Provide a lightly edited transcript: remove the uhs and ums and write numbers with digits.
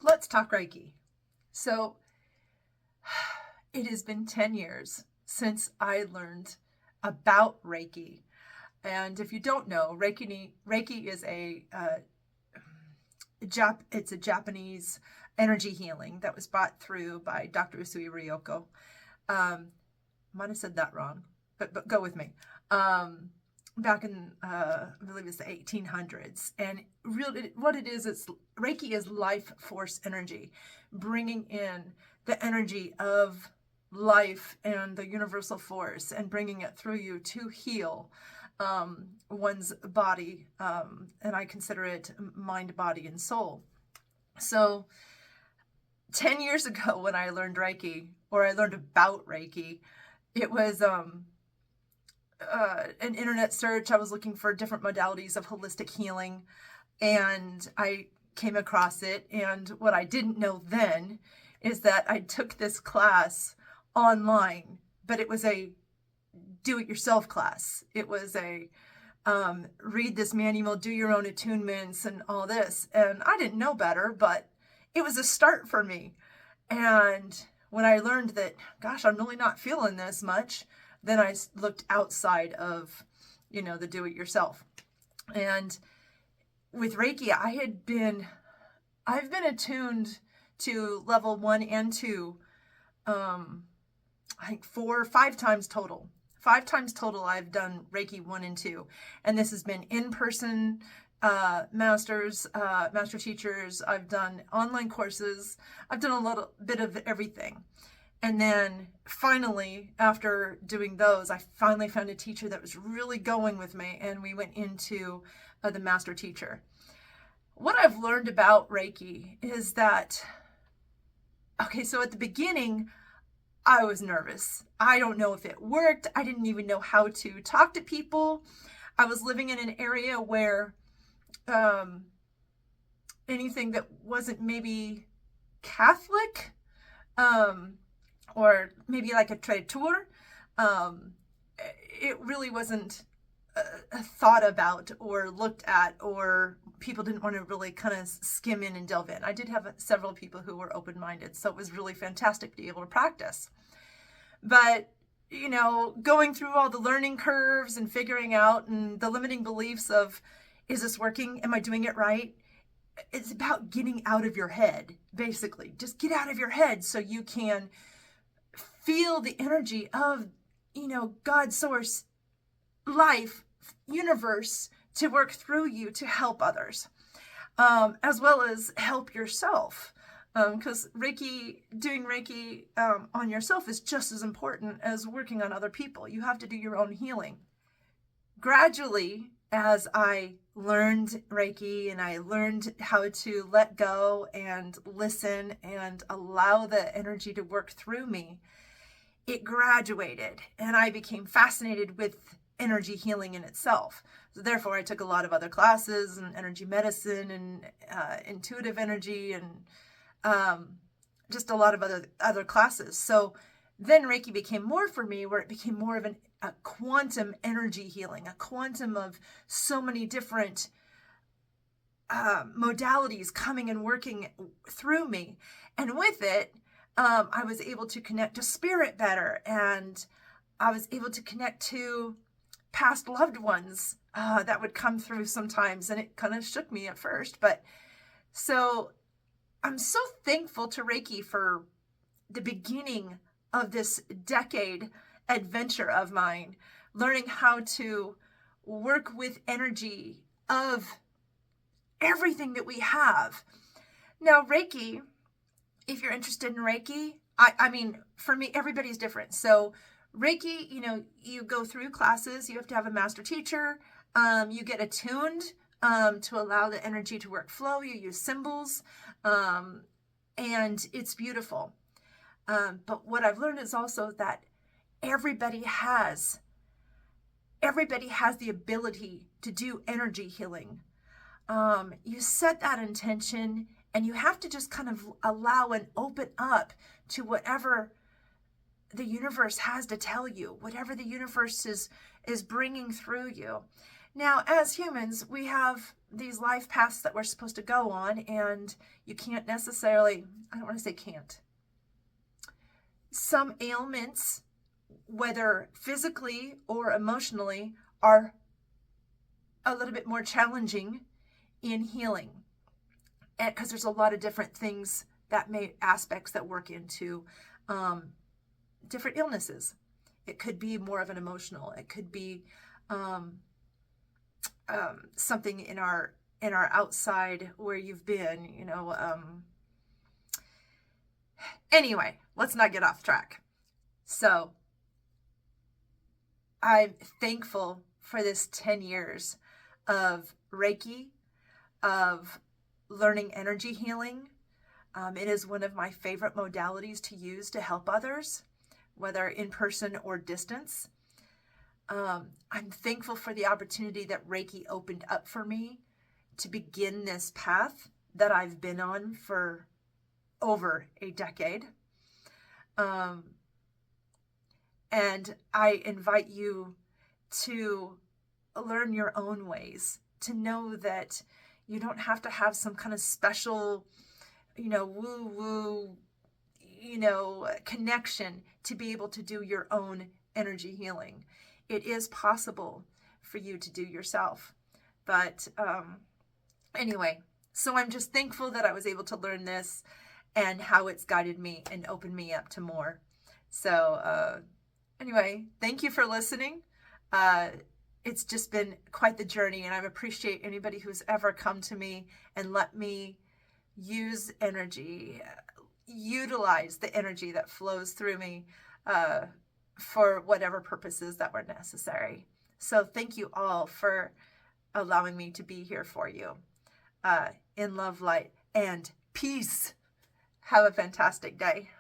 let's talk Reiki. So it has been 10 years since I learned about Reiki. And if you don't know, Reiki is it's a Japanese energy healing that was brought through by Dr. Usui Ryoko. Might have said that wrong, but go with me. Back in, I believe it's the 1800s. And really what it is Reiki is life force energy, bringing in the energy of life and the universal force and bringing it through you to heal one's body. And I consider it mind, body, and soul. So 10 years ago when I learned Reiki, or I learned about Reiki, it was an internet search. I was looking for different modalities of holistic healing, and I came across it. And what I didn't know then is that I took this class online, but it was a do-it-yourself class. It was a read this manual, do your own attunements, and all this. And I didn't know better, but it was a start for me. And when I learned that, gosh, I'm really not feeling this much, then I looked outside of, the do-it-yourself. And with Reiki, I've been attuned to level 1 and 2, I think 4 or 5 times total. 5 times total I've done Reiki 1 and 2. And this has been in-person master teachers. I've done online courses. I've done a little bit of everything. And then finally, after doing those, I finally found a teacher that was really going with me, and we went into the master teacher. What I've learned about Reiki is that, so at the beginning, I was nervous. I don't know if it worked. I didn't even know how to talk to people. I was living in an area where anything that wasn't maybe Catholic, or maybe like a traditor, it really wasn't thought about or looked at, or people didn't want to really kind of skim in and delve in. I did have several people who were open-minded, so it was really fantastic to be able to practice. But, going through all the learning curves and figuring out and the limiting beliefs of, is this working? Am I doing it right? It's about getting out of your head, basically. Just get out of your head so you can feel the energy of, God, source, life, universe to work through you to help others, as well as help yourself. Because doing Reiki on yourself is just as important as working on other people. You have to do your own healing. Gradually, as I learned Reiki and I learned how to let go and listen and allow the energy to work through me, it graduated, and I became fascinated with energy healing in itself. So therefore, I took a lot of other classes in energy medicine and intuitive energy and just a lot of other classes. So then Reiki became more for me, where it became more of a quantum energy healing, a quantum of so many different modalities coming and working through me. And with it, I was able to connect to spirit better, and I was able to connect to past loved ones that would come through sometimes, and it kind of shook me at first. But so I'm so thankful to Reiki for the beginning of this decade adventure of mine, learning how to work with energy of everything that we have. Now, Reiki, if you're interested in Reiki, I mean, for me, everybody's different. So Reiki, you go through classes, you have to have a master teacher, you get attuned to allow the energy to work flow, you use symbols, and it's beautiful. But what I've learned is also that everybody has the ability to do energy healing. You set that intention, and you have to just kind of allow and open up to whatever the universe has to tell you, whatever the universe is bringing through you. Now, as humans, we have these life paths that we're supposed to go on, and you can't necessarily, I don't want to say can't. Some ailments, whether physically or emotionally, are a little bit more challenging in healing, and because there's a lot of different things that may aspects that work into different illnesses. It could be more of an emotional. It could be something in our outside where you've been. Anyway, let's not get off track. So I'm thankful for this 10 years of Reiki, of learning energy healing. It is one of my favorite modalities to use to help others, whether in person or distance. I'm thankful for the opportunity that Reiki opened up for me to begin this path that I've been on for over a decade. And I invite you to learn your own ways, to know that you don't have to have some kind of special, woo-woo, connection to be able to do your own energy healing. It is possible for you to do yourself. But anyway, so I'm just thankful that I was able to learn this and how it's guided me and opened me up to more. So anyway, thank you for listening. It's just been quite the journey, and I appreciate anybody who's ever come to me and let me use energy, utilize the energy that flows through me for whatever purposes that were necessary. So thank you all for allowing me to be here for you. In love, light, and peace. Have a fantastic day.